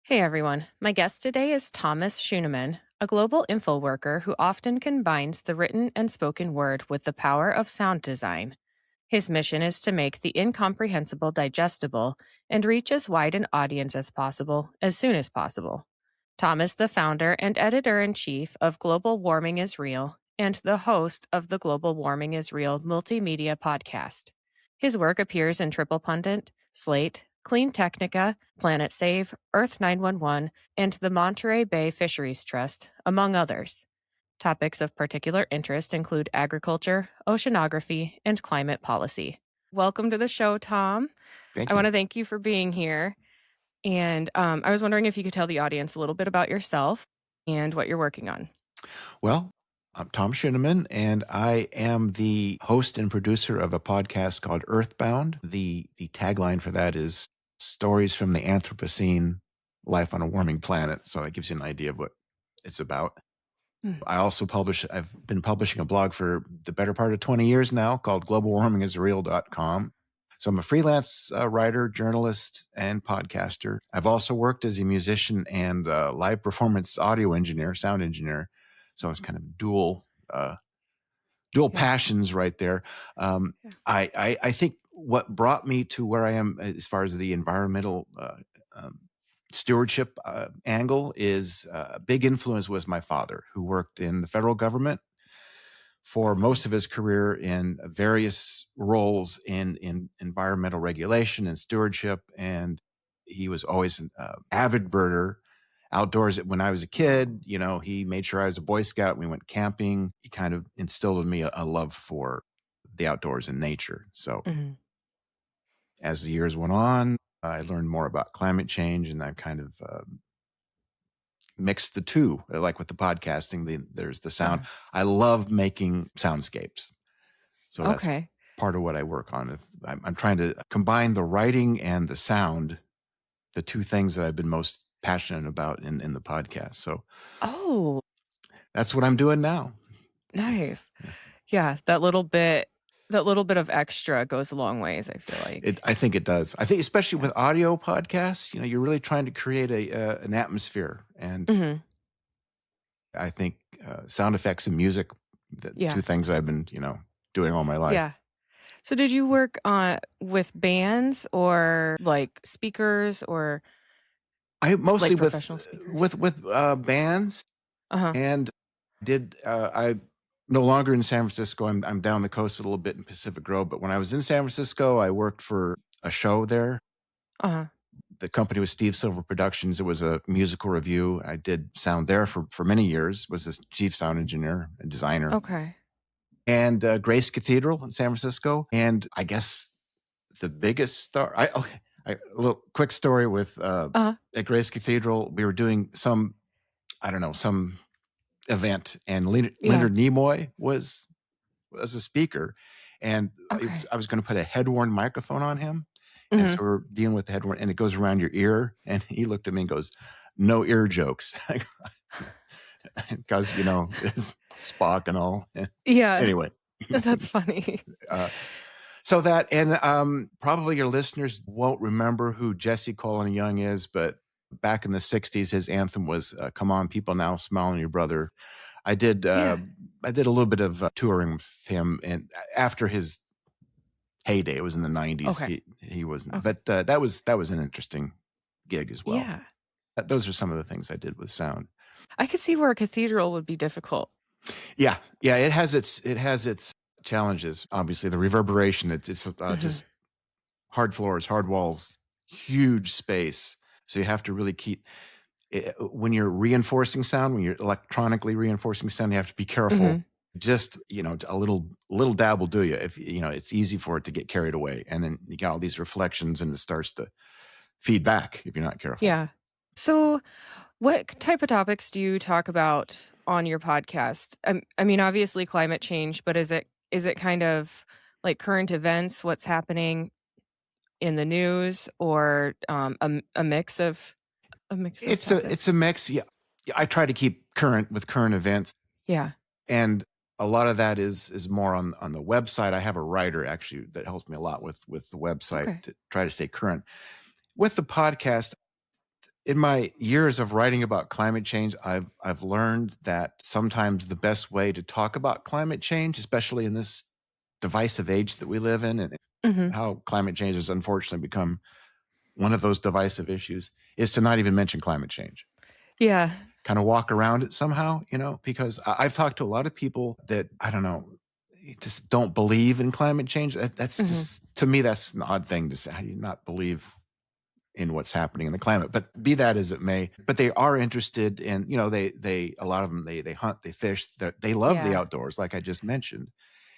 Hey everyone, my guest today is Thomas Schueneman, a global info worker who often combines the written and spoken word with the power of sound design. His mission is to make the incomprehensible digestible and reach as wide an audience as possible as soon as possible. Tom is the founder and editor in chief of Global Warming is Real and the host of the Global Warming is Real multimedia podcast. His work appears in Triple Pundit, Slate, Clean Technica, Planet Save, Earth 911, and the Monterey Bay Fisheries Trust, among others. Topics of particular interest include agriculture, oceanography, and climate policy. Welcome to the show, Tom. Thank I you. want to thank you for being here. And I was wondering if you could tell the audience a little bit about yourself and what you're working on. Well, I'm Tom Schueneman, and I am the host and producer of a podcast called Earthbound. The tagline for that is Stories from the Anthropocene, Life on a Warming Planet. So that gives you an idea of what it's about. Hmm. I've been publishing a blog for the better part of 20 years now called globalwarmingisreal.com. So I'm a freelance writer, journalist, and podcaster. I've also worked as a musician and live performance audio engineer, sound engineer. So it's kind of dual passions right there. I think what brought me to where I am as far as the environmental stewardship angle is a big influence was my father, who worked in the federal government for most of his career in various roles in environmental regulation and stewardship. And he was always an avid birder outdoors. When I was a kid, he made sure I was a Boy Scout. We went camping. He kind of instilled in me a love for the outdoors and nature. So as the years went on, I learned more about climate change, and I've kind of mixed the two, like with the podcasting, there's the sound. I love making soundscapes. So that's part of what I work on. I'm trying to combine the writing and the sound, the two things that I've been most passionate about in the podcast. So that's what I'm doing now. Nice. Yeah, that little bit of extra goes a long ways, I feel like. I think it does. I think especially with audio podcasts, you're really trying to create an atmosphere. And I think sound effects and music, two things I've been, doing all my life. Yeah. So did you work with bands or like speakers or I mostly like professional speakers? with bands, and I'm no longer in San Francisco. I'm down the coast a little bit in Pacific Grove. But when I was in San Francisco, I worked for a show there. The company was Steve Silver Productions. It was a musical review. I did sound there for many years. Was the chief sound engineer and designer. Okay. And Grace Cathedral in San Francisco. And I guess the biggest star. A little quick story with at Grace Cathedral. We were doing some event, and Leonard Nimoy was a speaker, and I was going to put a head-worn microphone on him. And so we're dealing with the head-worn, and it goes around your ear. And he looked at me and goes, "No ear jokes," because it's Spock and all. Yeah. Anyway, that's funny. So that, and probably your listeners won't remember who Jesse Colin Young is, but back in the 60s, his anthem was "Come On, People Now, Smile on Your Brother." I did a little bit of touring with him, and after his heyday, it was in the 90s. He wasn't, but that was an interesting gig as well. Yeah. Those are some of the things I did with sound. I could see where a cathedral would be difficult. Yeah. It has its challenges. Obviously, the reverberation. It's just hard floors, hard walls, huge space. So you have to really keep. When you're reinforcing sound, when you're electronically reinforcing sound, you have to be careful. Just a little dab will do you. If it's easy for it to get carried away, and then you got all these reflections, and it starts to feed back if you're not careful. Yeah. So, what type of topics do you talk about on your podcast? I mean, obviously climate change, but is it kind of like current events, what's happening in the news, or a mix of It's a mix. Yeah, I try to keep current with current events. Yeah, and a lot of that is more on the website. I have a writer actually that helps me a lot with the website to try to stay current. With the podcast, In my years of writing about climate change, I've learned that sometimes the best way to talk about climate change, especially in this divisive age that we live in, and Mhm. how climate change has unfortunately become one of those divisive issues, is to not even mention climate change. Yeah. Kind of walk around it somehow, because I've talked to a lot of people that, I don't know, just don't believe in climate change. That's Mhm. just, to me, that's an odd thing to say. How do you not believe in what's happening in the climate? But be that as it may, but they are interested in, a lot of them, they hunt, they fish, they love the Yeah. outdoors, like I just mentioned.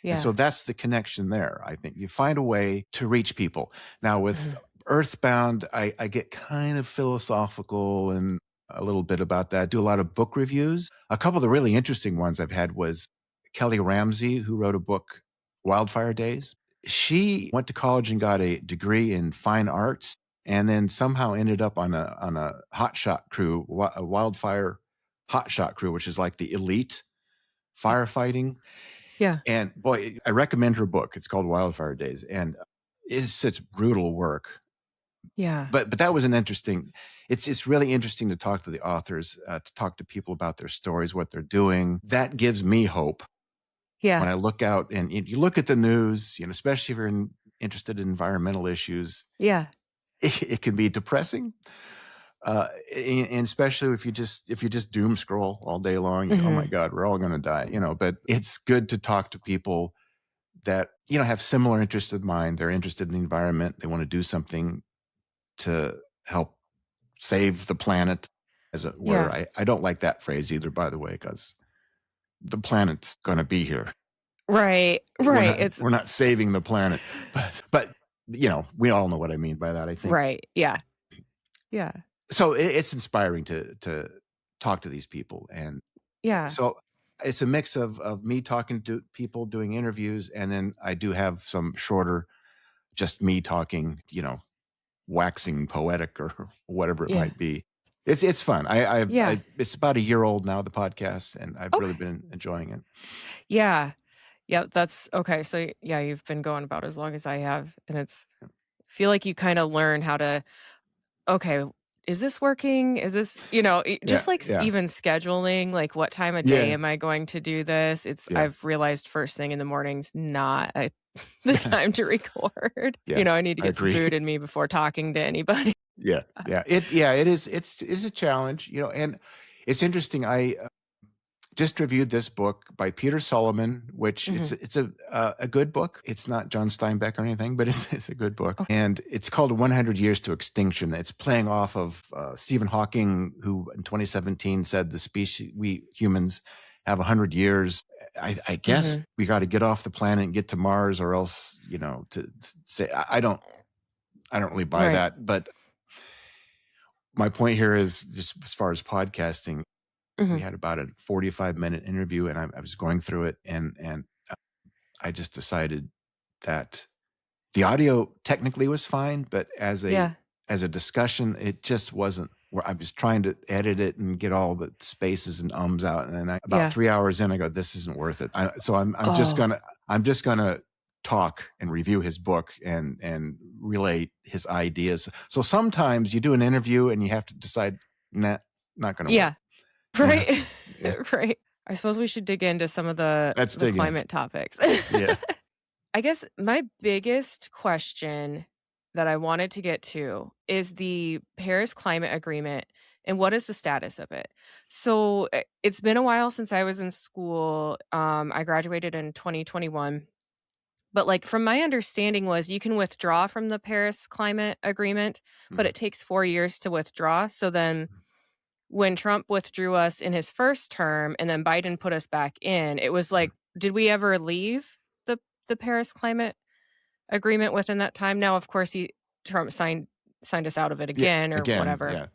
And Yeah. so that's the connection there. I think you find a way to reach people. Now with Mhm. Earthbound, I get kind of philosophical and a little bit about that. I do a lot of book reviews. A couple of the really interesting ones I've had was Kelly Ramsey, who wrote a book, Wildfire Days. She went to college and got a degree in fine arts, and then somehow ended up on a hotshot crew, a wildfire hotshot crew, which is like the elite firefighting. Yeah. And boy, I recommend her book. It's called Wildfire Days, and it's such brutal work. Yeah. But that was an interesting. It's really interesting to talk to the authors, to talk to people about their stories, what they're doing. That gives me hope when Yeah. I look out and you look at the news. Especially if you're interested in environmental issues, Yeah. it can be depressing. And especially if you just doom scroll all day long, oh my Mhm. God, we're all going to die. But it's good to talk to people that have similar interests of mine. They're interested in the environment. They want to do something to help save the planet, as it were. Yeah. I don't like that phrase either, by the way, because the planet's going to be here. Right. We're Right. not It's we're not saving the planet, but we all know what I mean by that, I think. right. Yeah. Yeah. So it's inspiring to talk to these people, and Yeah. so it's a mix of me talking to people, doing interviews, and then I do have some shorter, just me talking, waxing poetic or whatever it Yeah. might be. It's fun. Yeah. It's about a year old now, the podcast, and I've really Okay. been enjoying it. Yeah. Yeah, that's okay. So yeah, you've been going about as long as I have, and feel like you kind of learn how to, okay, is this working? Is this, Yeah, just like yeah, even scheduling, like what time of day yeah, am I going to do this? yeah, I've realized first thing in the morning's not the time to record. yeah. I need to I get some agree. food in me before talking to anybody. Yeah, yeah. It is. It's a challenge, and it's interesting. I just reviewed this book by Peter Solomon, which Mhm. it's a good book. It's not John Steinbeck or anything, but it's a good book, Okay. and it's called 100 Years to Extinction. It's playing off of Stephen Hawking, who in 2017 said the species, we humans, have 100 years. I guess Mhm. we got to get off the planet and get to Mars, or else, to say I don't really buy Right. that. But my point here is just as far as podcasting, we Mhm. had about a 45-minute interview, and I was going through it, and I just decided that the audio technically was fine, but Yeah. as a discussion, it just wasn't. Where I was trying to edit it and get all the spaces and ums out, and then about Yeah. 3 hours in, I go, "This isn't worth it." So Oh, I'm just gonna talk and review his book and relate his ideas. So sometimes you do an interview and you have to decide, nah, not gonna work. yeah. You know? Right. Yeah. Right. I suppose we should dig into some of Let's the dig in. climate topics. Yeah. I guess my biggest question that I wanted to get to is the Paris Climate Agreement and what is the status of it? So it's been a while since I was in school. I graduated in 2021. But like from my understanding was you can withdraw from the Paris Climate Agreement, but Mhm. it takes 4 years to withdraw. So then when Trump withdrew us in his first term and then Biden put us back in, it was Mhm. like, did we ever leave the Paris Climate Agreement within that time? Now, of course, Trump signed us out of it Yeah. again or Again, whatever. yeah.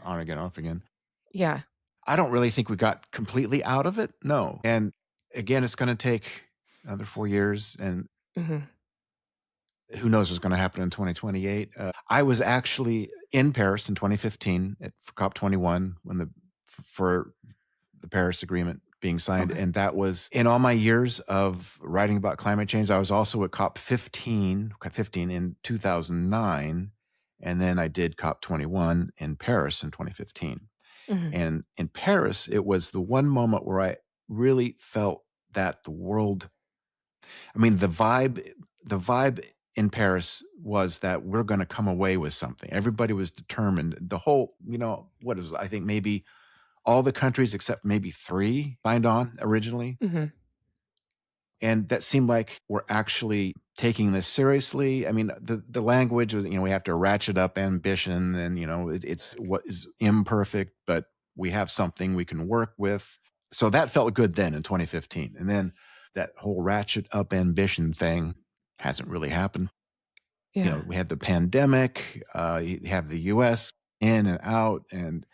On again, off again. Yeah. I don't really think we got completely out of it. No. And again, it's going to take another 4 years, and Mhm. who knows what's going to happen in 2028. I was actually in Paris in 2015 for COP21 when for the Paris Agreement being signed, Okay. and that was in all my years of writing about climate change. I was also at COP 15 in 2009, And then I did COP21 in Paris in 2015. Mhm. And in Paris, it was the one moment where I really felt that the world, I mean, the vibe in Paris was that we're going to come away with something. Everybody was determined. The whole, what is, I think maybe all the countries except maybe three signed on originally. Mhm. And that seemed like we're actually taking this seriously. I mean, the language was, we have to ratchet up ambition and, it's what is imperfect, but we have something we can work with. So that felt good then in 2015. And then that whole ratchet up ambition thing hasn't really happened. Yeah. We had the pandemic, you have the US in and out. And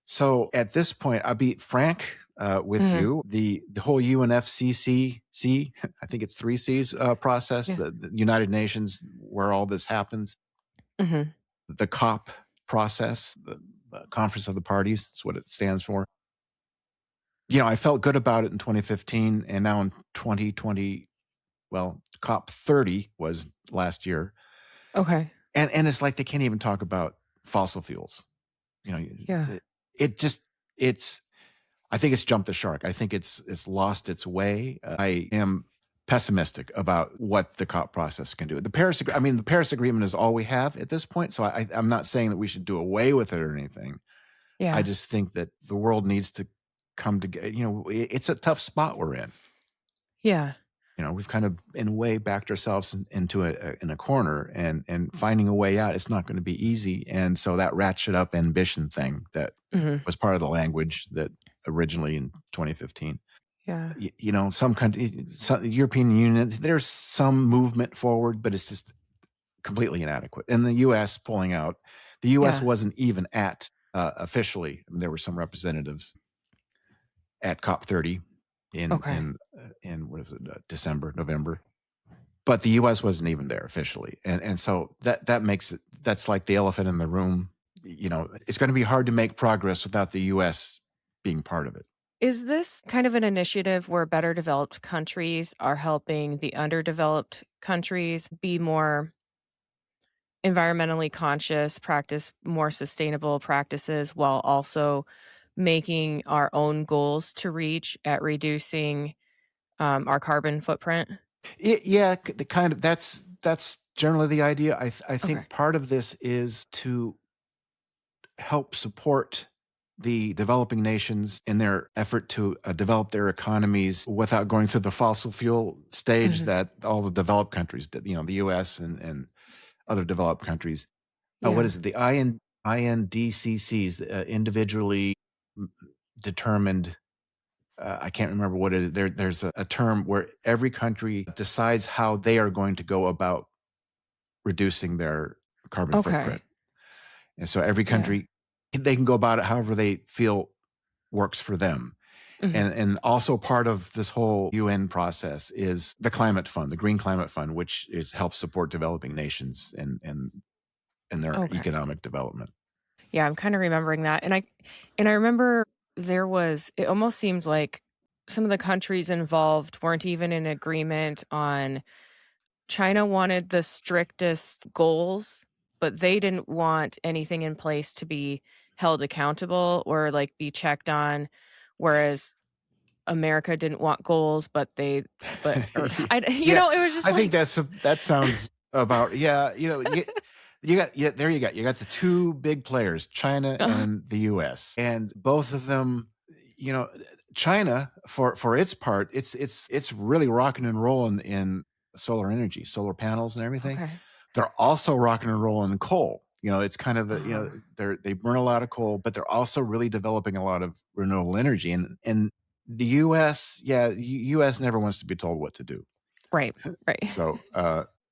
so at this point, I'll be frank with Mhm. you. The whole UNFCCC, I think it's three C's process, Yeah. the United Nations, where all this happens, Mhm. the COP process, the Conference of the Parties, is what it stands for. I felt good about it in 2015, and now in 2020, well, COP 30 was last year, Okay. and it's like they can't even talk about fossil fuels. You know, Yeah. it just it's I think it's jumped the shark. I think it's lost its way. I am pessimistic about what the COP process can do. The Paris Agreement is all we have at this point. So I'm not saying that we should do away with it or anything. I Yeah. just think that the world needs to come together. It's a tough spot we're in. Yeah. We've kind of in a way backed ourselves into in a corner, and finding a way out. It's not going to be easy. And so that ratchet up ambition thing that Mhm. was part of the language that originally in 2015. Yeah. Some country, the European Union, there's some movement forward, but it's just completely inadequate. And the U.S. pulling out, the U.S. Yeah. wasn't even at officially. There were some representatives at COP 30 in Okay. in in what is it, December, November, but the U.S. wasn't even there officially, and so that makes it, that's like the elephant in the room. It's going to be hard to make progress without the U.S. being part of it. Is this kind of an initiative where better developed countries are helping the underdeveloped countries be more environmentally conscious, practice more sustainable practices while also making our own goals to reach at reducing our carbon footprint? Yeah, the kind of that's generally the idea. I Okay. think part of this is to help support the developing nations in their effort to develop their economies without going through the fossil fuel stage Mhm. that all the developed countries did. The U.S. and other developed countries. What Yeah. is it? The INDCCs, individually determined. I can't remember what it is. There's a term where every country decides how they are going to go about reducing their carbon Okay. footprint. And so every Yeah. country, they can go about it however they feel works for them. Mhm. And also part of this whole UN process is the climate fund, the Green Climate Fund, which is helps support developing nations and their Okay. economic development. Yeah, I'm kinda remembering that, and I remember it almost seemed like some of the countries involved weren't even in agreement on China wanted the strictest goals, but they didn't want anything in place to be held accountable or, like, be checked on, whereas America didn't want goals, but or I Yeah, it was just I think like s that sounds about, yeah. There you got the two big players, China uh, and the U.S., and both of them. You know, China for its part, it's really rocking and rolling in solar energy, solar panels, and everything. okay. They're also rocking and rolling in coal. It's kind of Uh-huh. they burn a lot of coal, but they're also really developing a lot of renewable energy. And the U.S., yeah, U.S. never wants to be told what to do. Right, right. So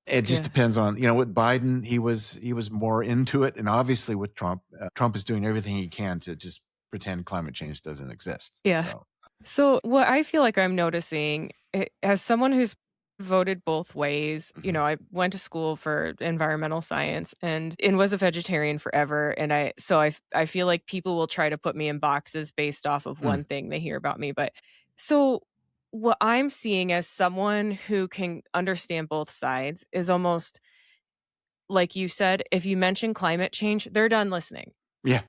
it just Yeah. depends on, with Biden, he was more into it, and obviously with Trump, Trump is doing everything he can to just pretend climate change doesn't exist. Yeah. So So, what I feel like I'm noticing, as someone who's voted both ways, mhm. I went to school for environmental science and was a vegetarian forever. And I feel like people will try to put me in boxes based off of Mm. one thing they hear about me. But so, what I'm seeing as someone who can understand both sides is almost like you said, if you mention climate change, they're done listening. Yeah.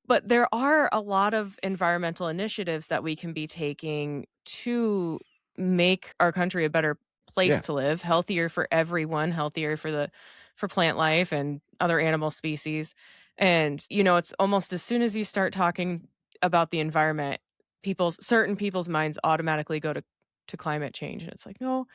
But there are a lot of environmental initiatives that we can be taking to make our country a better place Yeah. to live, healthier for everyone, healthier for plant life and other animal species. And, it's almost as soon as you start talking about the environment, certain people's minds automatically go to climate change. And it's like, no,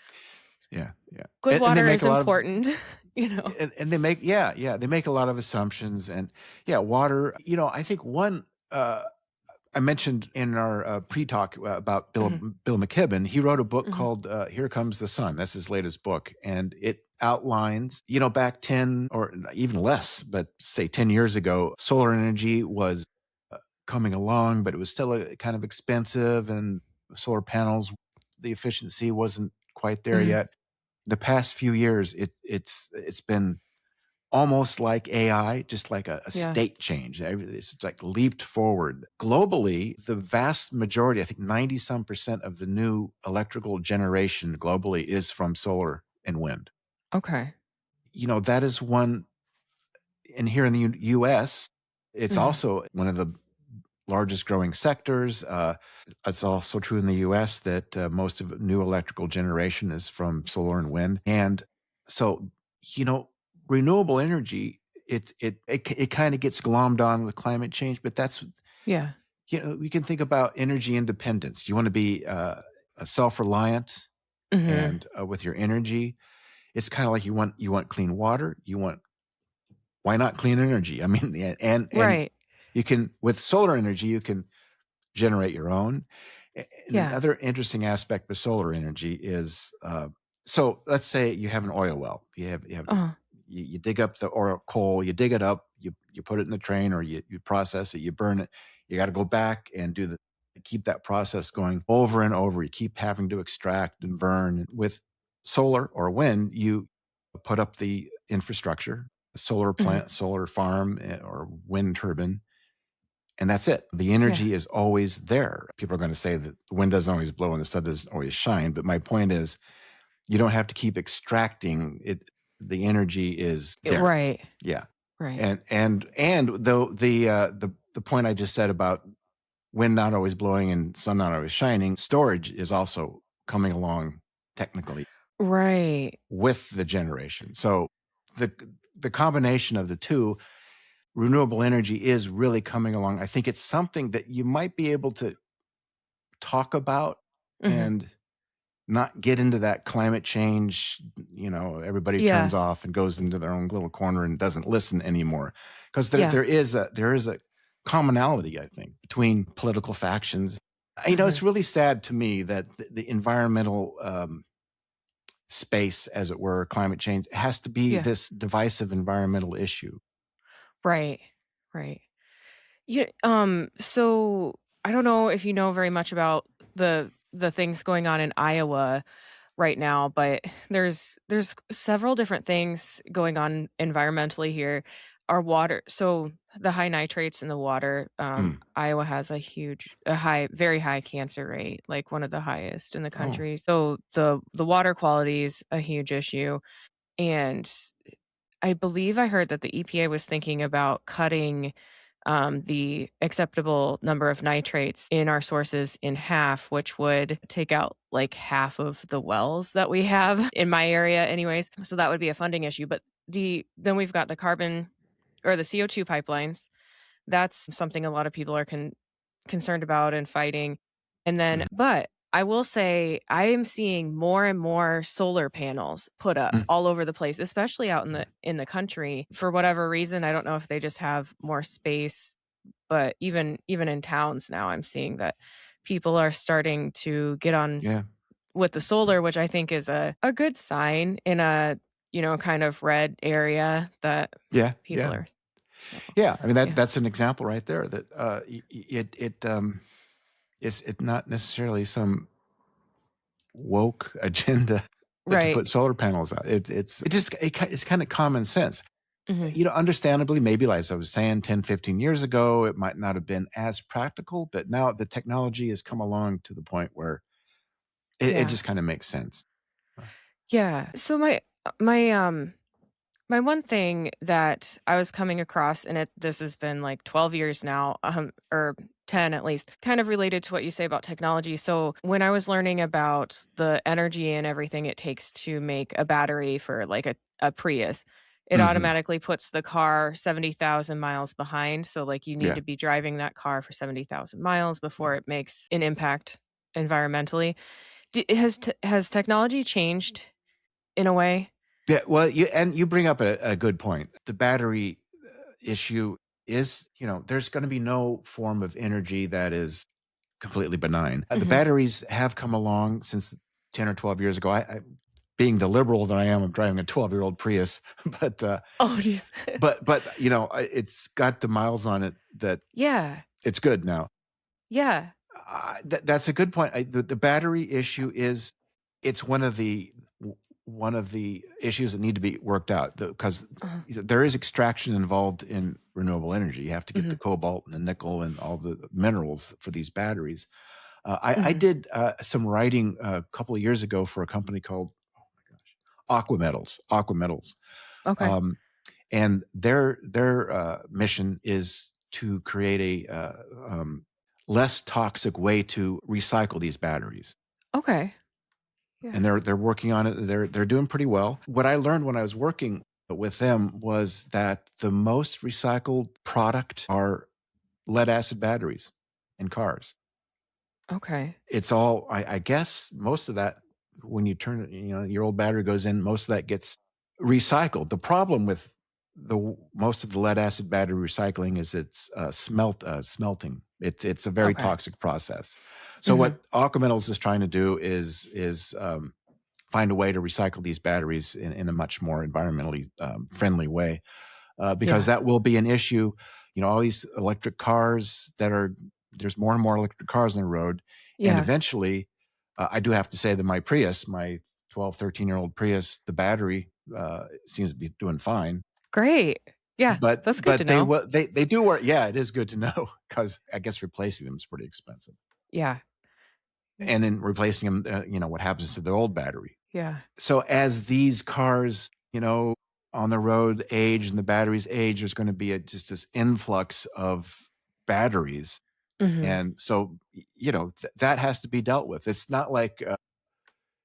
Yeah. Yeah. good And they water make is a lot of important, you know. and they make they make a lot of assumptions. And yeah, water, I think one I mentioned in our pre-talk about Mhm, Bill McKibben. He wrote a book mhm, called "Here Comes the Sun." That's his latest book, and it outlines, back 10 or even less, but say 10 years ago, solar energy was uh, coming along, but it was still kind of expensive, and solar panels, the efficiency wasn't quite there mhm. yet. The past few years, it's been almost like AI, just like a Yeah. state change. It's like leaped forward. Globally, the vast majority, I think 90 some percent of the new electrical generation globally is from solar and wind. Okay. That is one, and here in the US, it's Mhm. also one of the largest growing sectors. It's also true in the US that most of new electrical generation is from solar and wind. And so, you know, renewable energy, it kind of gets glommed on with climate change, but that's, Yeah. we can think about energy independence. You want to be self-reliant Mhm. and with your energy. It's kind of like you want clean water. Why not clean energy? I mean, and Right. you can, with solar energy, you can generate your own. And Yeah. another interesting aspect with solar energy is, so let's say you have an oil well. Uh-huh. You dig up the oil coal, you dig it up, you put it in the train, or you process it, you burn it. You got to go back and keep that process going over and over. You keep having to extract and burn. With solar or wind, you put up the infrastructure, a solar Mhm. plant, solar farm, or wind turbine, and that's it. The Yeah. energy is always there. People are going to say that the wind doesn't always blow and the sun doesn't always shine. But my point is, you don't have to keep extracting it. The energy is there. Right. Yeah. Right. And though the point I just said about wind not always blowing and sun not always shining, storage is also coming along technically Right. with the generation. So the the combination of the two, renewable energy, is really coming along. I think it's something that you might be able to talk about Mhm. and not get into that climate change. Everybody turns Yeah. off and goes into their own little corner and doesn't listen anymore. Because Yeah. there is a commonality, I think, between political factions. It's Mhm. really sad to me that the environmental space, as it were, climate change, has to be Yeah. this divisive environmental issue. Right. Right. Yeah, so I don't know if you know very much about the things going on in Iowa right now, but there's several different things going on environmentally here. Our water, so the high nitrates in the water, Mm. Iowa has a high, very high cancer rate, like one of the highest in the Oh, country. So the water quality is a huge issue, and I believe I heard that the EPA was thinking about cutting the acceptable number of nitrates in our sources in half, which would take out like half of the wells that we have in my area, anyways. So that would be a funding issue. But then we've got the carbon or the CO2 pipelines. That's something a lot of people are concerned about and fighting. And then, mhm, but I will say I am seeing more and more solar panels put up mm, all over the place, especially out in the country. For whatever reason, I don't know if they just have more space, but even in towns now, I'm seeing that people are starting to get on yeah, with the solar, which I think is a good sign in a kind of red area that yeah, people yeah, are. So yeah. I mean, yeah, that's an example right there, that is it not necessarily some woke agenda to right. put solar panels out. It's kind of common sense. Hmm. Understandably, maybe like I was saying, 10, 15 years ago, it might not have been as practical, but now the technology has come along to the point where it Yeah. just kind of makes sense. Uh, Yeah. So my My one thing that I was coming across, and this has been like 12 years now, or 10 at least, kind of related to what you say about technology. So when I was learning about the energy and everything it takes to make a battery for like a Prius, it Hmm. automatically puts the car 70,000 miles behind. So like you need Yeah. to be driving that car for 70,000 miles before it makes an impact environmentally. Has technology changed in a way? Yeah, well, you bring up a good point. The battery issue is, there's going to be no form of energy that is completely benign. The Hmm. batteries have come along since 10 or 12 years ago. Being the liberal that I am, I'm driving a 12-year-old Prius, but Oh, geez. it's got the miles on it that Yeah, it's good now. yeah, That's a good point. The battery issue is it's one of the issues that need to be worked out because uh there is extraction involved in renewable energy. You have to get the mhm, cobalt and the nickel and all the minerals for these batteries. I mhm, did some writing a couple of years ago for a company called, oh my gosh, Aqua Metals, okay, um, and their mission is to create a less toxic way to recycle these batteries. okay, yeah, And they're working on it. They're doing pretty well. What I learned when I was working with them was that the most recycled product are lead acid batteries in cars. okay, It's all I guess most of that when you turn it, your old battery goes in, most of that gets recycled. The problem with most of the lead acid battery recycling is it's smelting. It's a very okay, toxic process. So mhm, what Aqua Metals is trying to do is find a way to recycle these batteries in a much more environmentally friendly way, because yeah, that will be an issue. All these electric cars there's more and more electric cars on the road. And yeah, eventually, I do have to say that my Prius, my 12, 13-year-old Prius, the battery seems to be doing fine. great, yeah, But that's good to but know. they do work. Yeah, it is good to know because I guess replacing them is pretty expensive. Yeah, yeah, And then replacing them, what happens to the old battery? yeah, So as these cars, on the road age and the batteries age, there's going to be just this influx of batteries. mhm, And so, that has to be dealt with. It's not like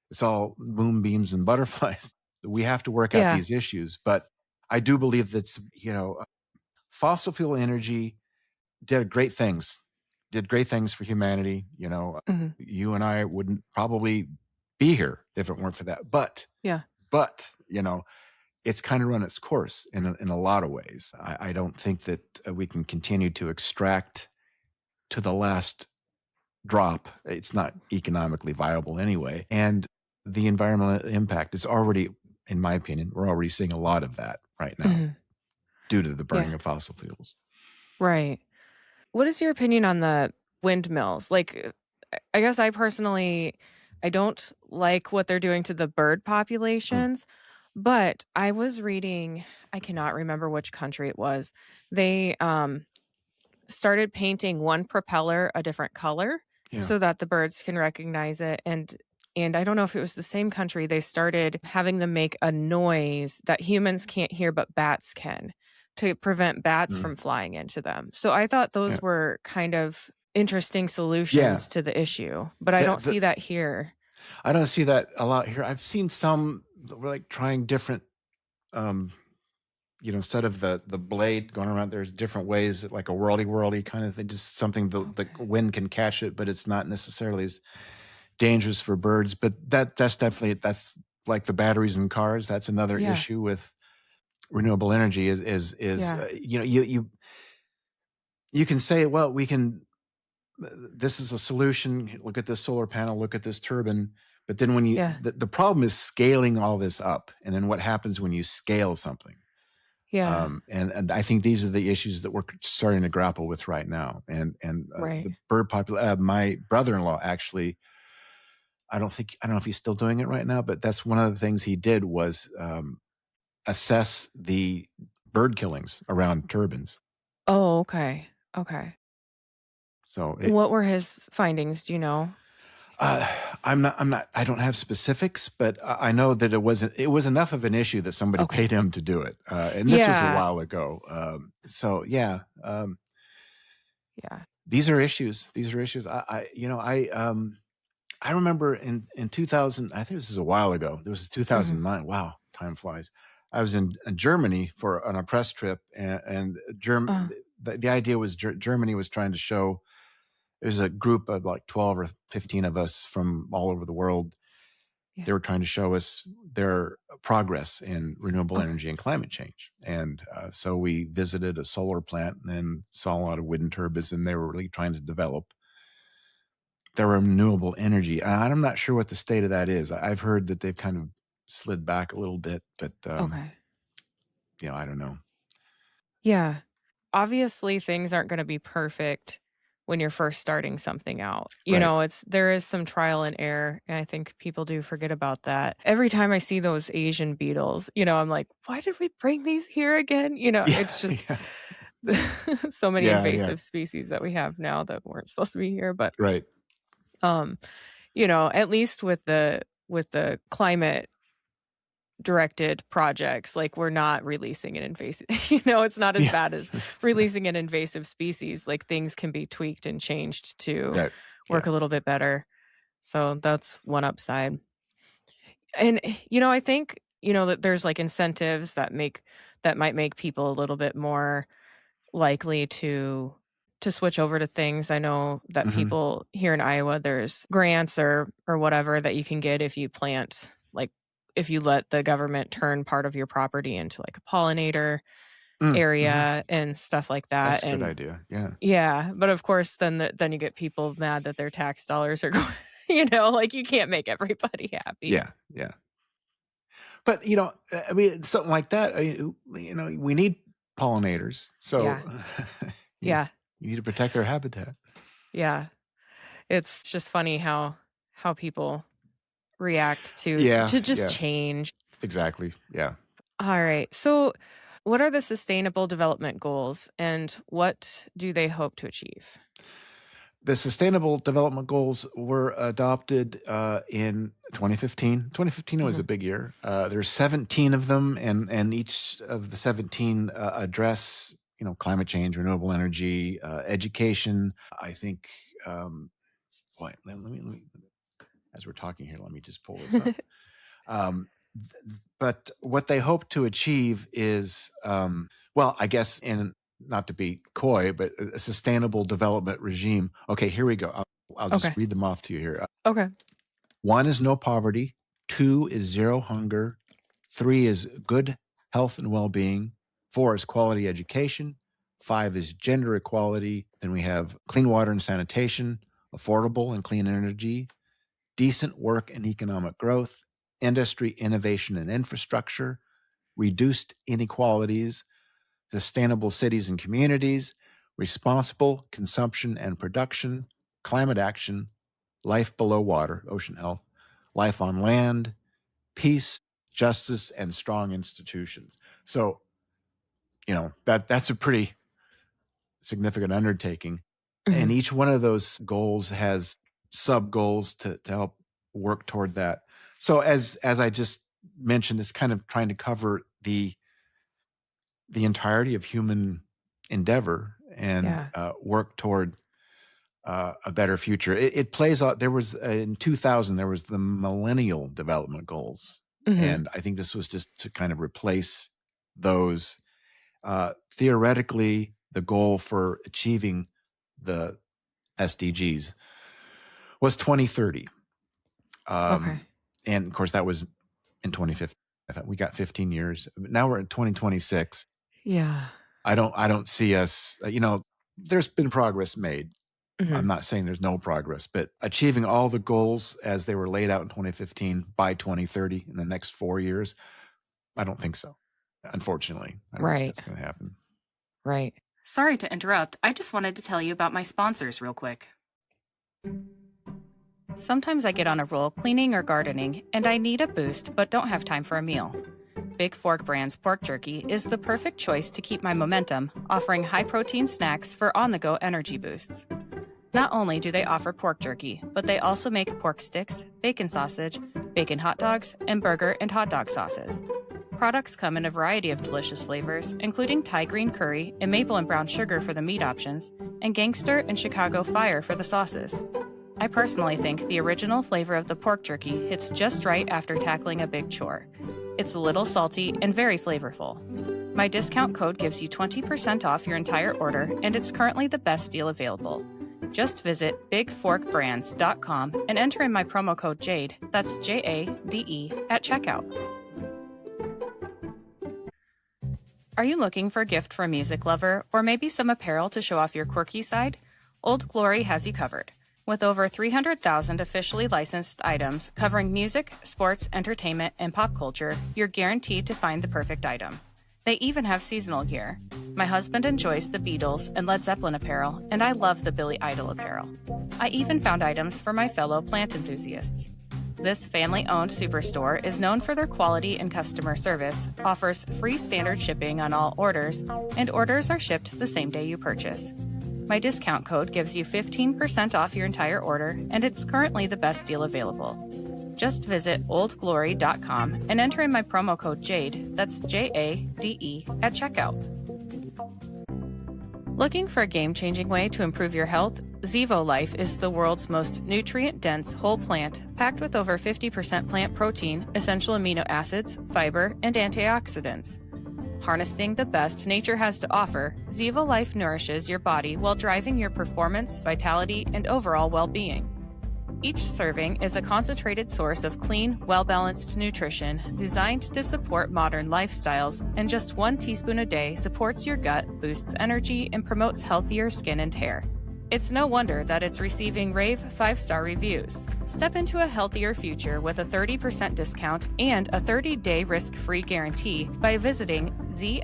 it's all moonbeams and butterflies. We have to work out yeah, these issues. But I do believe that, fossil fuel energy did great things for humanity. mhm, You and I wouldn't probably be here if it weren't for that. yeah, But it's kind of run its course in a lot of ways. I don't think that we can continue to extract to the last drop. It's not economically viable anyway. And the environmental impact is already, in my opinion, we're already seeing a lot of that right now mhm, due to the yeah, burning of fossil fuels. right. What is your opinion on the windmills? Like, I guess I personally I don't like what they're doing to the bird Mm, populations, but I was reading, I cannot remember which country it was. They started painting one propeller a different color yeah. so that the birds can recognize it, and I don't know if it was the same country. They started having them make a noise that humans can't hear but bats can, to prevent bats Mm, from flying into them. So I thought yeah. those were kind of interesting Yeah. solutions to the issue, but I The, don't the, see that here. I don't see that a lot here. I've seen some that were like trying different, um, instead of the blade going around, there's different ways, like a whirly whirly kind of thing, just something the Okay. wind can catch it, but it's not necessarily as dangerous for birds. But that's like the batteries in cars. That's another Yeah. issue with renewable energy is Yeah. you can say, well, we can. This is a solution. Look at this solar panel. Look at this turbine. But then when Yeah. the problem is scaling all this up, and then what happens when you scale something? Yeah. And I think these are the issues that we're starting to grapple with right now. And Right. the bird population. My brother-in-law actually, I don't know if he's still doing it right now, but that's one of the things he did was assess the bird killings around turbines. Oh, okay. Okay. So What were his findings, do you know? uh, I don't have specifics, but I know that it was enough of an issue that somebody Okay. paid him to do it. And this was a Yeah. while ago. So yeah, Yeah. these are issues. I remember in 2000, I think this is a while ago. This was 2009. Wow, time flies. I was in Germany on a press trip, and the idea was Germany was trying to show. There's a group of like 12 or 15 of us from all over the world. Yeah. They were trying to show us their progress in renewable Okay. energy and climate change. And so we visited a solar plant and then saw a lot of wind turbines, and they were really trying to develop their renewable energy. And I'm not sure what the state of that is. I've heard that they've kind of slid back a little bit, but Okay. I don't know. Yeah. Obviously, things aren't going to be perfect when you're first starting something out. Right. There is some trial and error, and I think people do forget about that. Every time I see those Asian beetles, I'm like, why did we bring these here again? Yeah, It's just so many yeah. invasive species that we have now that weren't supposed to be here. But Right. at least with the climate directed projects, like we're not releasing an invasive it's not as bad as releasing an invasive species. Like things can be tweaked and changed to Right. work a little bit better, so that's one upside. And I think that there's like incentives that might make people a little bit more likely to switch over to things. I know that Mm-hmm. people here in Iowa, there's grants or whatever that you can get if you plant, like if you let the government turn part of your property into like a pollinator Mm-hmm. area and stuff like that. That's a good And idea. Yeah. yeah, but of course then you get people mad that their tax dollars are going, like you can't make everybody happy. Yeah. Yeah. But I mean, something like that. We need pollinators, so Yeah. you, Yeah. you need to protect their habitat. Yeah. It's just funny how people react to Yeah. just Yeah. change. Exactly. Yeah. All right. So, what are the sustainable development goals and what do they hope to achieve? The Sustainable Development Goals were adopted in 2015. 2015 was Mhm. a big year. There's 17 of them, and each of the 17 address climate change, renewable energy, education. I think. Let me as we're talking here, let me just pull this up. But what they hope to achieve is, I guess, not to be coy, but a sustainable development regime. Okay, here we go. I'll just Okay. read them off to you here. Okay. 1 is no poverty. 2 is zero hunger. 3 is good health and well-being. 4 is quality education. 5 is gender equality. Then we have clean water and sanitation, affordable and clean energy, decent work and economic growth, industry, innovation, and infrastructure, reduced inequalities, sustainable cities and communities, responsible consumption and production, climate action, life below water, ocean health, life on land, peace, justice, and strong institutions. So, that's a pretty significant undertaking. And Mhm. each one of those goals has sub goals to help work toward that. So as I just mentioned, it's kind of trying to cover the entirety of human endeavor and Yeah. work toward a better future. It plays out. There was in 2000 there was the Millennial Development Goals, Mhm. and I think this was just to kind of replace those. Theoretically, the goal for achieving the SDGs was 2030. Okay. And of course, that was in 2015. I thought we got 15 years. Now we're in 2026. Yeah. I don't see us, there's been progress made. I'm Mhm. not saying there's no progress, but achieving all the goals as they were laid out in 2015 by 2030 in the next 4 years, I don't think so. Unfortunately, I don't think Right. that's going to happen. Right. Sorry to interrupt. I just wanted to tell you about my sponsors real quick. Sometimes I get on a roll cleaning or gardening, and I need a boost but don't have time for a meal. Big Fork Brand's pork jerky is the perfect choice to keep my momentum, offering high-protein snacks for on-the-go energy boosts. Not only do they offer pork jerky, but they also make pork sticks, bacon sausage, bacon hot dogs, and burger and hot dog sauces. Products come in a variety of delicious flavors, including Thai green curry and maple and brown sugar for the meat options, and gangster and Chicago fire for the sauces. I personally think the original flavor of the pork jerky hits just right after tackling a big chore. It's a little salty and very flavorful. My discount code gives you 20% off your entire order, and it's currently the best deal available. Just visit bigforkbrands.com and enter in my promo code JADE, that's JADE, at checkout. Are you looking for a gift for a music lover, or maybe some apparel to show off your quirky side? Old Glory has you covered. With over 300,000 officially licensed items covering music, sports, entertainment, and pop culture, you're guaranteed to find the perfect item. They even have seasonal gear. My husband enjoys the Beatles and Led Zeppelin apparel, and I love the Billy Idol apparel. I even found items for my fellow plant enthusiasts. This family-owned superstore is known for their quality and customer service, offers free standard shipping on all orders, and orders are shipped the same day you purchase. My discount code gives you 15% off your entire order, and it's currently the best deal available. Just visit oldglory.com and enter in my promo code JADE, that's JADE, at checkout. Looking for a game-changing way to improve your health? Zevo Life is the world's most nutrient-dense whole plant, packed with over 50% plant protein, essential amino acids, fiber, and antioxidants. Harnessing the best nature has to offer, Zevo Life nourishes your body while driving your performance, vitality, and overall well-being. Each serving is a concentrated source of clean, well-balanced nutrition designed to support modern lifestyles, and just 1 teaspoon a day supports your gut, boosts energy, and promotes healthier skin and hair. It's no wonder that it's receiving rave 5-star reviews. Step into a healthier future with a 30% discount and a 30-day risk-free guarantee by visiting zivo.life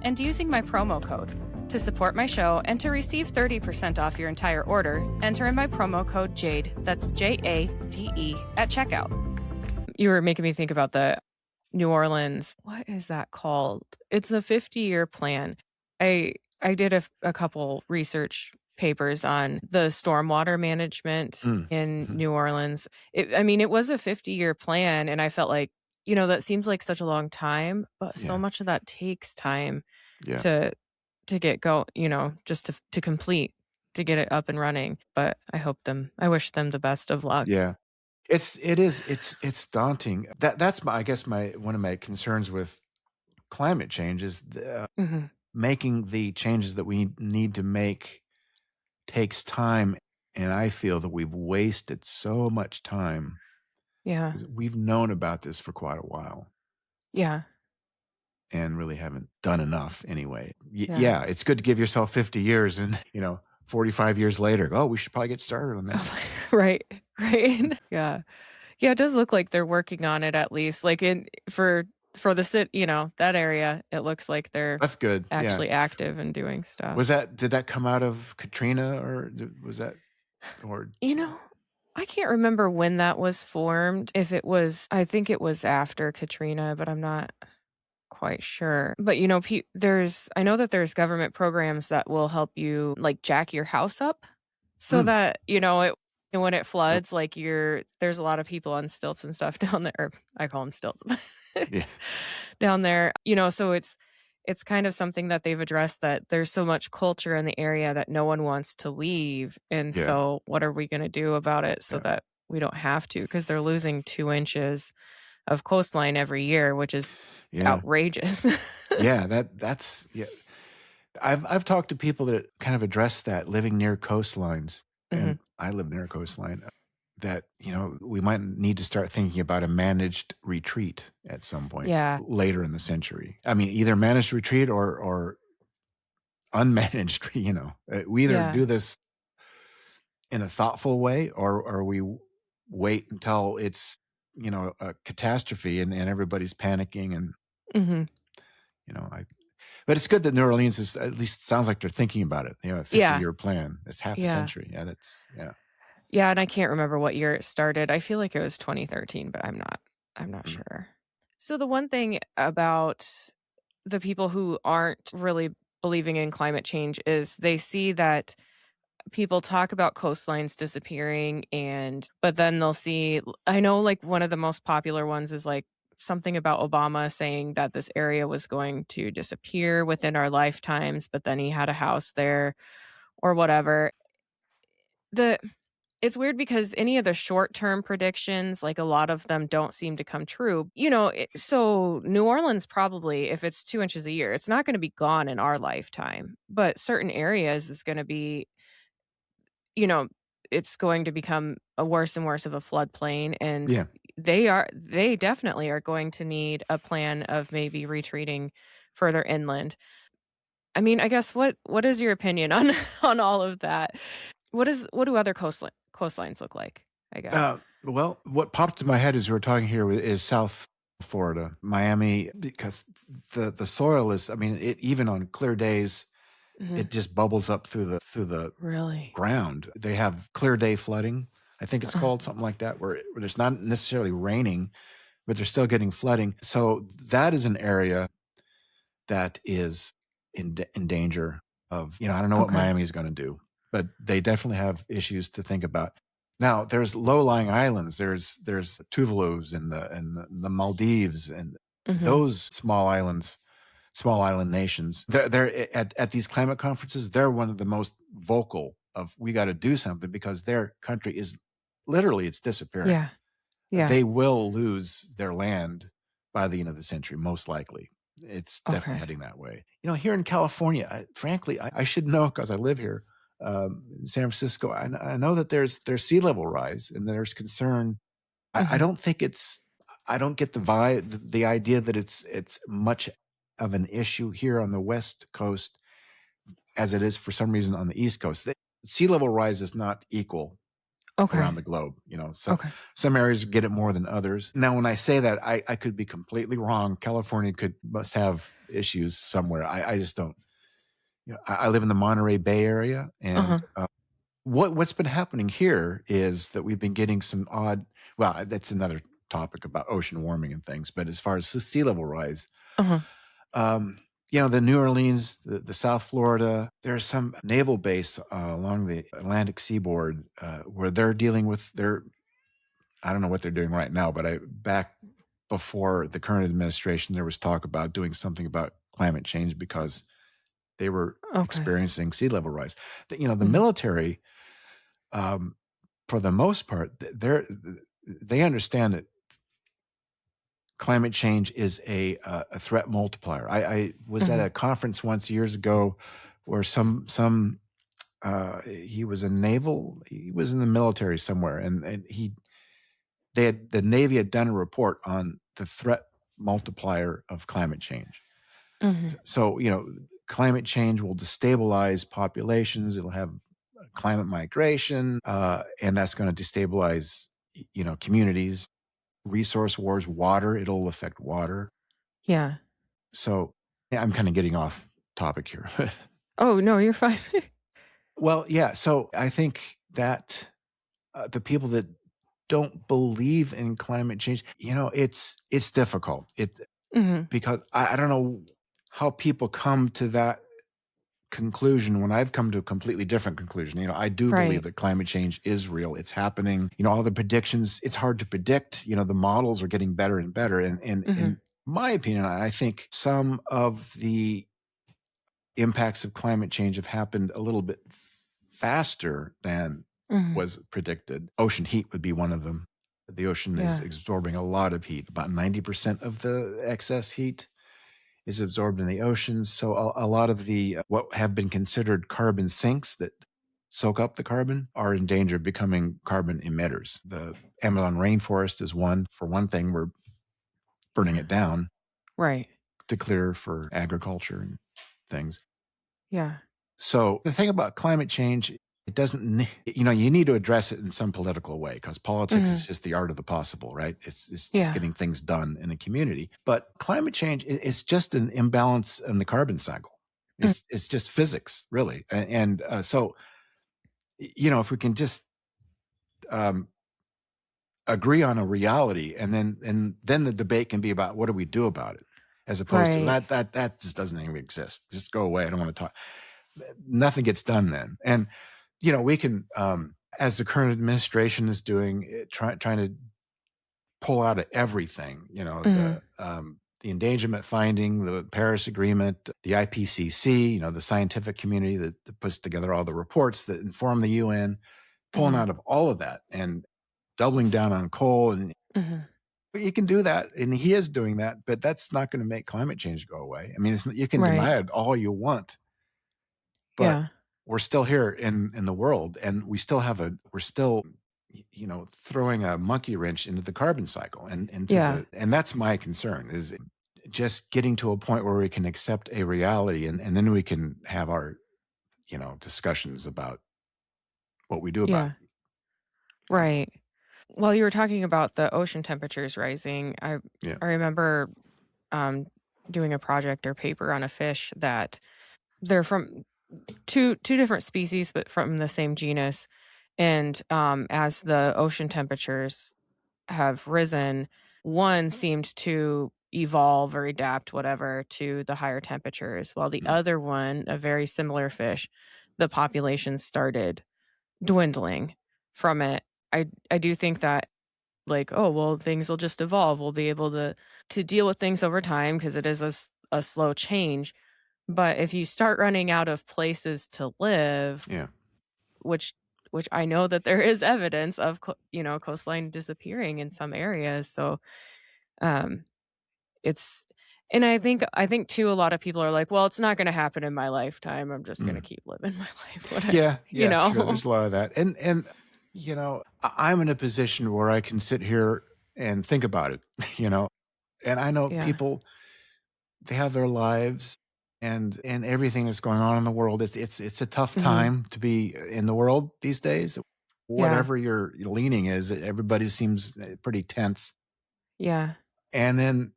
and using my promo code. To support my show and to receive 30% off your entire order, enter in my promo code JADE, that's JADE, at checkout. You were making me think about the New Orleans, what is that called? It's a 50-year plan. I did a couple research papers on the stormwater management in New Orleans. It was a 50-year plan, and I felt like, that seems like such a long time, but so much of that takes time to get just to complete, to get it up and running. But I wish them the best of luck. Yeah. It's daunting. That's one of my concerns with climate change is making the changes that we need to make takes time. And I feel that we've wasted so much time. Yeah. We've known about this for quite a while. Yeah. And really haven't done enough anyway. Yeah, it's good to give yourself 50 years and, 45 years later, we should probably get started on that. Right. Yeah. Yeah, it does look like they're working on it, at least. Like for the city, that area, it looks like they're That's good. Actually active and doing stuff. Did that come out of Katrina or was that, or? I can't remember when that was formed. I think it was after Katrina, but I'm not quite sure. But I know that there's government programs that will help you like jack your house up so that when it floods, like there's a lot of people on stilts and stuff down there. Or I call them stilts. Down there, so it's kind of something that they've addressed, that there's so much culture in the area that no one wants to leave, and so what are we going to do about it so that we don't have to, because they're losing 2 inches of coastline every year, which is outrageous. I've talked to people that kind of address that, living near coastlines, and I live near a coastline, that we might need to start thinking about a managed retreat at some point later in the century. Either managed retreat or unmanaged. We either do this in a thoughtful way, or we wait until it's a catastrophe and everybody's panicking and but it's good that New Orleans is, at least sounds like they're thinking about it. A 50-year plan. It's half a century. Yeah, and I can't remember what year it started. I feel like it was 2013, but I'm not sure. So the one thing about the people who aren't really believing in climate change is they see that people talk about coastlines disappearing but then they'll see I know like one of the most popular ones is like something about Obama saying that this area was going to disappear within our lifetimes, but then he had a house there or whatever. The It's weird because any of the short-term predictions, like, a lot of them don't seem to come true. So New Orleans probably, if it's 2 inches a year, it's not gonna be gone in our lifetime, but certain areas is gonna be, you know, it's going to become a worse and worse of a floodplain, and Yeah. they definitely are going to need a plan of maybe retreating further inland. I mean, I guess what is your opinion on on all of that? What do other coastlines look like, I guess? Well, what popped in my head as we were talking here is South Florida, Miami, because the soil is. I mean, it even on clear days, Mhm. it just bubbles up through the Really? ground. They have clear day flooding. I think it's Uh, called something like that, where it's not necessarily raining, but they're still getting flooding. So that is an area that is in danger of, I don't know what okay. Miami is going to do, but they definitely have issues to think about. Now, there's low-lying islands. There's Tuvalu's and the Maldives and Mhm. those small island nations. They're at these climate conferences. They're one of the most vocal of we got to do something because their country is literally it's disappearing. Yeah. Yeah. They will lose their land by the end of the century, most likely. It's definitely Okay. heading that way. Here in California, frankly, I should know because I live here. In San Francisco, I know that there's sea level rise and there's concern. I Mhm. don't think it's. I don't get the vibe, the idea that it's much of an issue here on the West Coast as it is for some reason on the East Coast. Sea level rise is not equal Okay. around the globe. So Okay. some areas get it more than others. Now, when I say that, I could be completely wrong. California must have issues somewhere. I just don't. I live in the Monterey Bay area, and Uh-huh. what's been happening here is that we've been getting some odd. Well, that's another topic about ocean warming and things. But as far as the sea level rise, Uh-huh. um, the New Orleans, the South Florida, there's some naval base along the Atlantic seaboard where they're dealing with their. I don't know what they're doing right now, but back before the current administration, there was talk about doing something about climate change because they were Okay. experiencing sea level rise. The Mhm. military, um, for the most part, they understand that climate change is a threat multiplier. I was at Mhm. a conference once years ago where some he was he was in the military somewhere, and the Navy had done a report on the threat multiplier of climate change. Mhm. So, climate change will destabilize populations. It'll have climate migration, and that's going to destabilize, communities, resource wars, water. It'll affect water. Yeah. So, yeah, I'm kind of getting off topic here. Oh, no, you're fine. Well, yeah. So I think that the people that don't believe in climate change, it's difficult. Mhm. Because I don't know how people come to that conclusion when I've come to a completely different conclusion. I do believe Right. that climate change is real. It's happening. All the predictions, it's hard to predict. The models are getting better and better. And Mhm. in my opinion, I think some of the impacts of climate change have happened a little bit faster than Mhm. was predicted. Ocean heat would be one of them. The ocean is Yeah. absorbing a lot of heat. About 90% of the excess heat is absorbed in the oceans. So a lot of the what have been considered carbon sinks that soak up the carbon are in danger of becoming carbon emitters. The Amazon rainforest is one. For one thing, we're burning Yeah. it down Right. to clear for agriculture and things. Yeah. So the thing about climate change, it doesn't, you need to address it in some political way because politics is Mhm. just the art of the possible, right? It's just Yeah. getting things done in a community. But climate change is just an imbalance in the carbon cycle. Mm. It's just physics, really. So, if we can just um, agree on a reality, and then the debate can be about what do we do about it. as opposed to Right. that just doesn't even exist. Just go away. I don't want to talk. Nothing gets done then. And, we can, as the current administration is doing, trying to pull out of everything, Mhm. the endangerment finding, the Paris Agreement, the IPCC, the scientific community that puts together all the reports that inform the UN, pulling Mhm. out of all of that and doubling down on coal. And Mhm. you can do that. And he is doing that, but that's not going to make climate change go away. I mean, you can Right. deny it all you want, but Yeah. we're still here in the world, and we're still throwing a monkey wrench into the carbon cycle and Yeah. and that's my concern, is just getting to a point where we can accept a reality, and then we can have our discussions about what we do about Yeah. Right. While you were talking about the ocean temperatures rising, it. Yeah. I remember um, doing a project or paper on a fish that they're from two different species, but from the same genus. And as the ocean temperatures have risen, one seemed to evolve or adapt, whatever, to the higher temperatures, while the Mm. other one, a very similar fish, the population started dwindling from it. I do think that, like, oh well, things will just evolve. We'll be able to deal with things over time because it is a slow change. But if you start running out of places to live, Yeah. which I know that there is evidence of coastline disappearing in some areas, so um it's and I think too, a lot of people are like, well, it's not going to happen in my lifetime. I'm just going to Mm. keep living my life, what I, Yeah, you yeah, sure. know. There's a lot of that. And I'm in a position where I can sit here and think about it, you know. And I know Yeah. people, they have their lives, and everything that's going on in the world. It's a tough Mhm. time to be in the world these days. Yeah. Whatever your leaning is, everybody seems pretty tense. Yeah. And then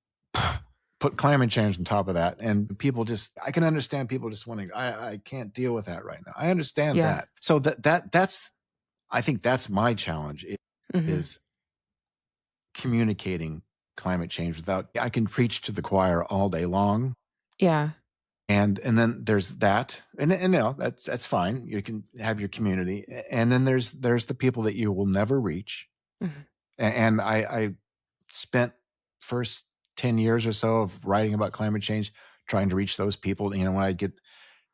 put climate change on top of that, and people just, I can understand people just wanting, I can't deal with that right now. I understand Yeah. that. So that's I think that's my challenge, Mhm. is communicating climate change without, I can preach to the choir all day long. Yeah. And then there's that, and that's fine. You can have your community, and then there's the people that you will never reach. Mhm. And I spent first 10 years or so of writing about climate change, trying to reach those people. When I'd get,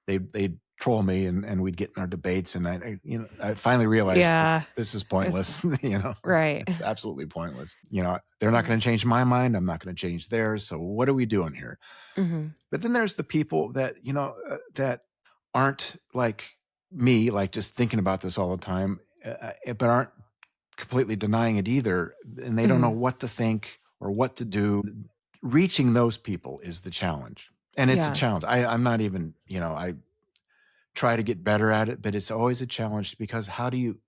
they'd troll me, and we'd get in our debates, and I finally realized Yeah. this is It's pointless. right. It's absolutely pointless. They're not Yeah. going to change my mind. I'm not going to change theirs. So what are we doing here? Mhm. But then there's the people that, that aren't like me, like just thinking about this all the time, but aren't completely denying it either. And they don't know Mhm. what to think or what to do. Reaching those people is the challenge. And it's a Yeah. challenge. I'm not even, I try to get better at it, but it's always a challenge, because how do you,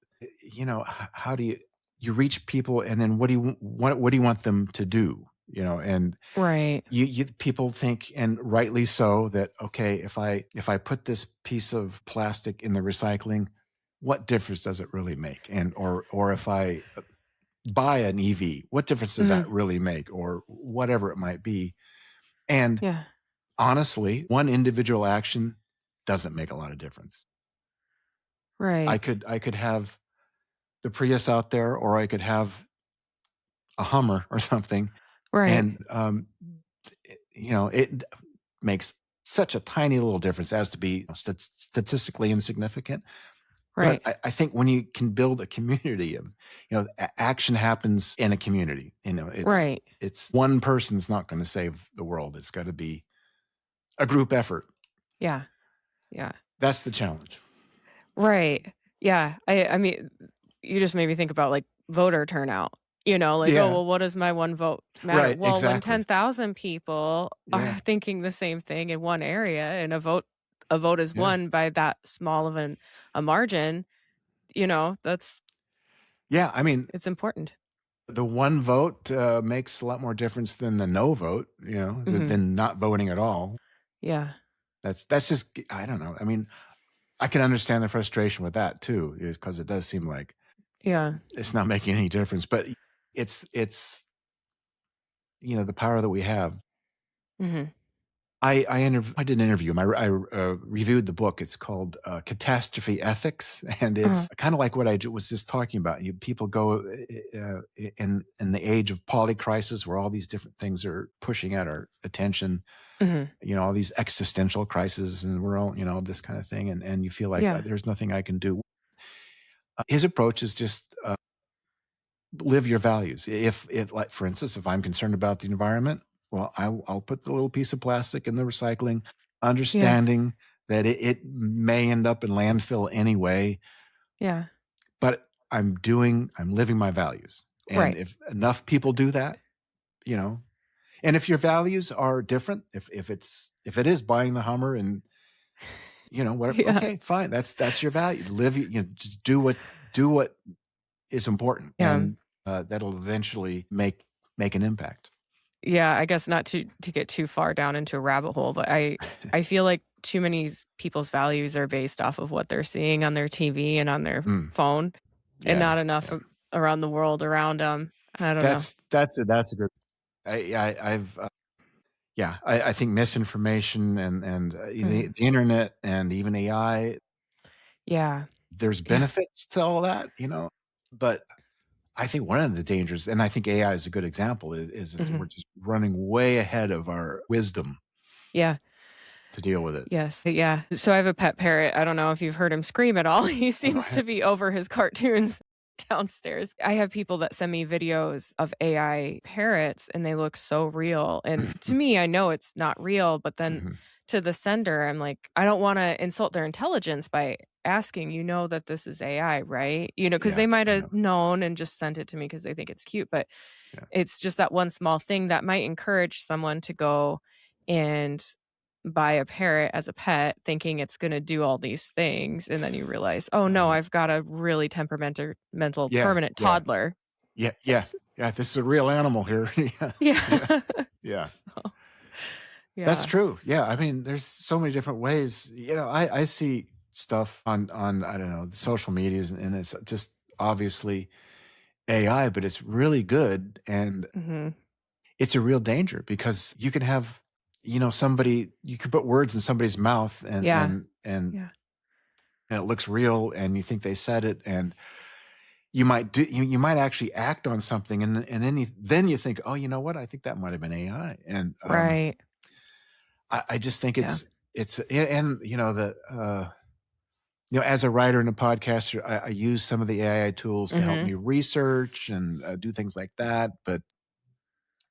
how do you reach people, and then what do you want them to do? And Right. people think, and rightly so, that okay, if I put this piece of plastic in the recycling, what difference does it really make? And or if I buy an EV, what difference does that Mhm. really make? Or whatever it might be. And Yeah. honestly, one individual action doesn't make a lot of difference. I Right. could have the Prius out there, or I could have a Hummer or something, Right. and it makes such a tiny little difference as to be statistically insignificant. But Right. I think when you can build a community of, action happens in a community. Right. It's one person's not going to save the world. It's got to be a group effort. Yeah. Yeah. That's the challenge. Right. Yeah. I mean, you just made me think about, like, voter turnout. Like, oh, Yeah. well, what does my one vote matter? Right. Well, when Exactly. 10,000 people Yeah. are thinking the same thing in one area, and a vote is Yeah. won by that small of a margin, that's Yeah. I mean, it's important. the one vote makes a lot more difference than the no vote. Mhm. Than not voting at all. Yeah. That's just, I don't know. I mean, I can understand the frustration with that too, because it does seem like Yeah. it's not making any difference. But it's the power that we have. Mhm. I did an interview. I reviewed the book. It's called Catastrophe Ethics, and Uh-huh. it's kind of like what was just talking about. People go in the age of polycrisis, where all these different things are pushing at our attention. Mhm. All these existential crises, and we're all this kind of thing, and you feel like Yeah. there's nothing I can do. His approach is just live your values. If like for instance, if I'm concerned about the environment, well, I'll put the little piece of plastic in the recycling, Yeah. understanding that it may end up in landfill anyway, Yeah. but I'm living my values. And Right. if enough people do that, you know, and if your values are different, if it is buying the Hummer and whatever, Yeah. okay, fine. That's your value. Live, just do what is important, Yeah. and that'll eventually make an impact. Yeah, I guess not to get too far down into a rabbit hole, but I feel like too many people's values are based off of what they're seeing on their TV and on their Mm, phone, and yeah, not enough yeah. around the world around them. I don't know. That's a good. I've yeah. I think misinformation and Mhm. the internet and even AI. Yeah. There's Yeah. benefits to all that, but I think one of the dangers, and I think AI is a good example, is we're Mhm. just running way ahead of our wisdom Yeah. to deal with it. Yes, yeah. So I have a pet parrot. I don't know if you've heard him scream at all. He seems Right. to be over his cartoons downstairs. I have people that send me videos of AI parrots and they look so real. And to me, I know it's not real, but then Mhm. to the sender, I'm like, I don't want to insult their intelligence by asking, that this is AI, right? Because Yeah, they might I have know. known and just sent it to me because they think it's cute. But Yeah. it's just that one small thing that might encourage someone to go and buy a parrot as a pet thinking it's gonna do all these things, and then you realize, "Oh, no, Uh-huh. I've got a really mental Yeah, permanent yeah. toddler." Yeah, yeah, It's yeah, this is a real animal here. Yeah, yeah, yeah. yeah. So, That's yeah. true. Yeah, I mean, there's so many different ways. I see stuff on I don't know, the social medias, and it's just obviously AI, but it's really good, and Mhm. it's a real danger because you can have, somebody you can put words in somebody's mouth, and Yeah. and and Yeah. and it looks real, and you think they said it, and you might actually act on something, and then you think, oh, you know what? I think that might have been AI, and Right. I just think Yeah. it's and the as a writer and a podcaster, I use some of the AI tools to help Mhm. me research and do things like that. But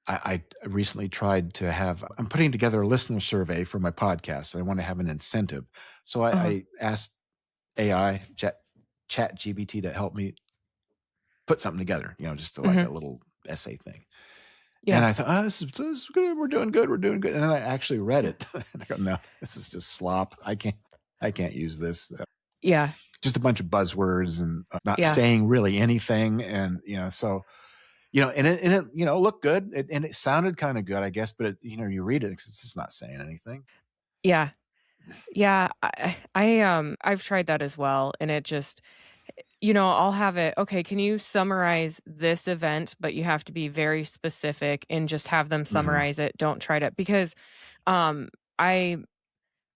I recently tried to have. I'm putting together a listener survey for my podcast. And I want to have an incentive, so Uh-huh. I asked AI Chat GBT to help me put something together. Just like Mhm. a little essay thing. And Yeah. I thought, oh, this is good. We're doing good. We're doing good. And then I actually read Yeah. it, and I go, no, this is just slop. I can't use this. Yeah. Just a bunch of buzzwords and not Yeah. saying really anything. And so and it looked good, and it sounded kind of good, I guess. But you read it, it's just not saying anything. Yeah. Yeah. I've tried that as well, and it just I'll have it, "Okay, can you summarize this event?" But you have to be very specific and just have them Hmm. summarize it. Don't try to because, um, I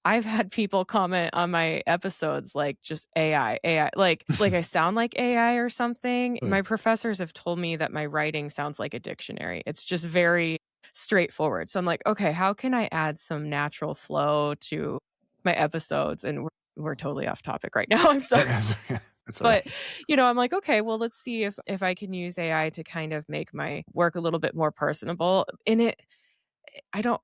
I've had people comment on my episodes like just AI, like I sound like AI or something. My professors have told me that my writing sounds like a dictionary. It's just very straightforward. So I'm like, "Okay, how can I add some natural flow to my episodes?" And we're totally off topic right now. I'm sorry. That's, that's all But, right. I'm like, "Okay, well, let's see if I can use AI to kind of make my work a little bit more personable." And I don't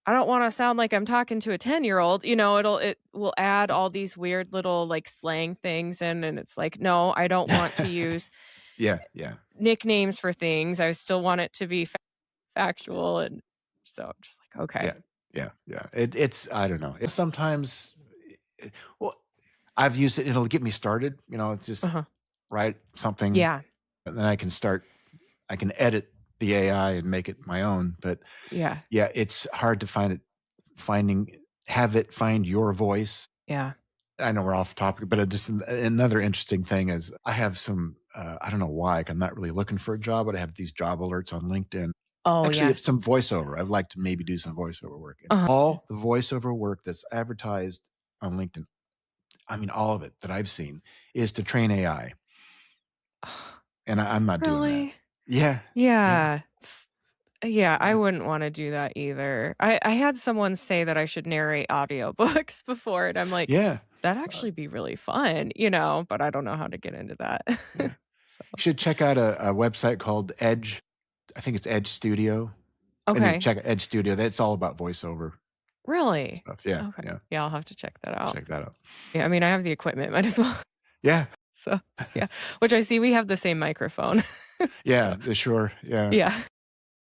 I don't wanna sound like I'm talking to a 10-year-old, it will add all these weird little, like, slang things in, and it's like, "No, I don't want to use Yeah, yeah, nicknames for things. I still want it to be factual." And so I'm just like, "Okay." yeah, yeah, yeah. It's I don't know. Sometimes, well, I've used it. It'll get me started. It's just Uh-huh. write something, Yeah. and then I can start. I can edit the AI and make it my own. But Yeah. yeah, it's hard to finding have it find your voice. Yeah. I know we're off topic, but just another interesting thing is I have some. I don't know why. I'm not really looking for a job, but I have these job alerts on LinkedIn. Oh, Actually, yeah. if some voiceover. I'd like to maybe do some voiceover work. And Uh-huh. all the voiceover work that's advertised on LinkedIn, I mean, all of it that I've seen is to train AI. And I'm not doing that. Really? Yeah. Yeah. Yeah, I Yeah. wouldn't want to do that either. I had someone say that I should narrate audiobooks before, and I'm like, Yeah. that'd actually be really fun, but I don't know how to get into that. Yeah. So, You should check out a website called Edge. I think it's Edge Studio. Anyway, okay. check out Edge Studio. That's all about voiceover Really? stuff. Yeah. Okay. Yeah. Yeah, I'll have to check that out. Check that out. Yeah, I mean, I have the equipment, might as well. Yeah. So, yeah, which I see we have the same microphone. Yeah. So, Sure. Yeah. yeah.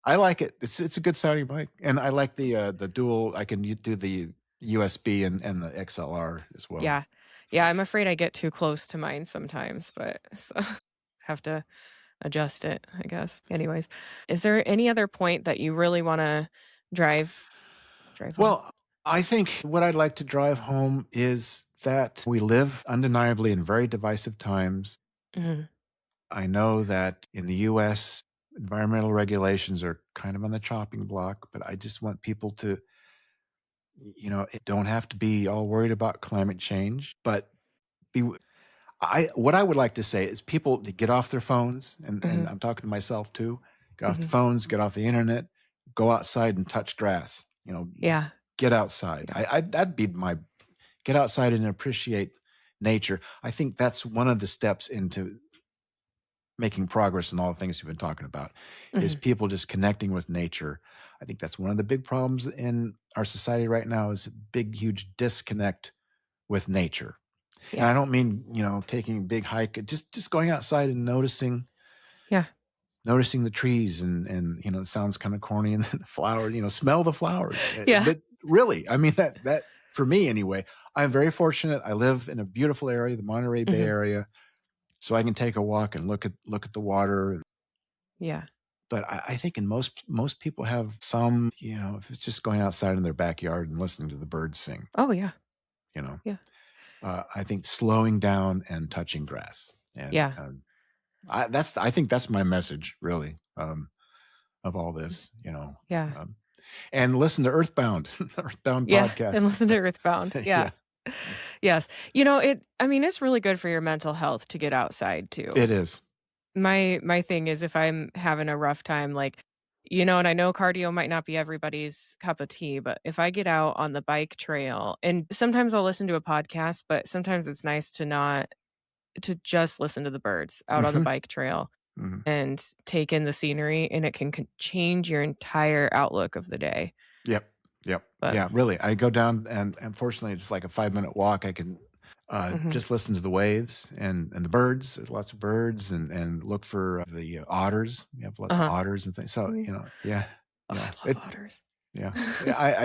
I like it. It's a good sounding mic, and I like the dual. I can do the USB and the XLR as well. Yeah. Yeah, I'm afraid I get too close to mine sometimes, but so have to adjust it, I guess. Anyways, is there any other point that you really want to drive home? Well, I think what I'd like to drive home is that we live undeniably in very divisive times. Mhm. I know that in the US, environmental regulations are kind of on the chopping block, but I just want people to, it don't have to be all worried about climate change, but be. What I would like to say is people to get off their phones, and Mhm. I'm talking to myself too. Get off the Mhm. phones, get off the internet, go outside and touch grass. Yeah. Get outside. Yes. That'd be my get outside and appreciate nature. I think that's one of the steps into making progress in all the things we've been talking about is Mhm. people just connecting with nature. I think that's one of the big problems in our society right now is a big, huge disconnect with nature. And Yeah. I don't mean, taking a big hike, just going outside and noticing Yeah. the trees and it sounds kind of corny and the flowers, smell the flowers. Yeah. But really, I mean that for me anyway, I'm very fortunate. I live in a beautiful area, the Monterey Bay Mhm. area, so I can take a walk and look at the water. Yeah. But I think in most people have some, if it's just going outside in their backyard and listening to the birds sing, Oh, yeah. you know. Yeah. I think slowing down and touching grass, and Yeah. I think that's my message, really, of all this, Yeah. and listen to Earthbound, Earthbound Yeah. And podcast. listen to Earthbound. Yeah. Yeah, Yes. It's really good for your mental health to get outside too. it is. My thing is if I'm having a rough time, like, and I know cardio might not be everybody's cup of tea, but if I get out on the bike trail, and sometimes I'll listen to a podcast, but sometimes it's nice to just listen to the birds out on the Hmm. bike trail Hmm. and take in the scenery, and it can change your entire outlook of the day. Yep. Yep. But Yeah, really. I go down and unfortunately it's like a 5-minute walk. I can mhm. just listen to the waves and the birds. There's lots of birds and look for the otters. We have lots of Uh-huh. otters and things. So, Mm. yeah. Oh, Yeah. I love otters. Yeah.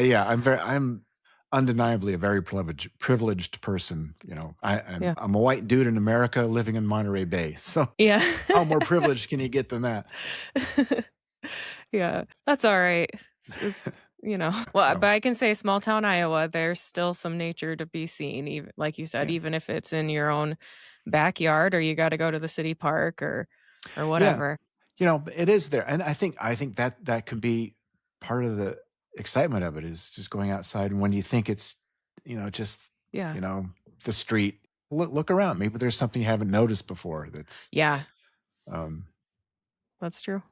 Yeah. I'm undeniably a very privileged person. Yeah. I'm a white dude in America living in Monterey Bay. So Yeah. how more privileged can you get than that? Yeah. That's all right. It's, well, So, but I can say small town Iowa, there's still some nature to be seen, even like you said, yeah. even if it's in your own backyard or you got to go to the city park or Yeah. whatever. It is there. And I think that can be part of the excitement of it is just going outside. And when you think it's, just, Yeah. the street, look around. Maybe there's something you haven't noticed before. Yeah, Um, that's true.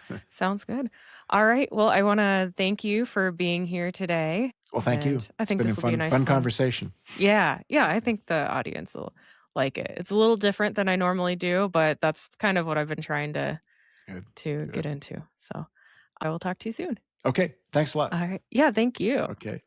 So, sounds good. All right. Well, I want to thank you for being here today. well, thank you. And I It's think been a this will be a nice fun one. conversation. Yeah. Yeah. I think the audience will like it. It's a little different than I normally do, but that's kind of what I've been trying to Good. get into. So I will talk to you soon. Okay. Thanks a lot. All right. Yeah. Thank you. Okay.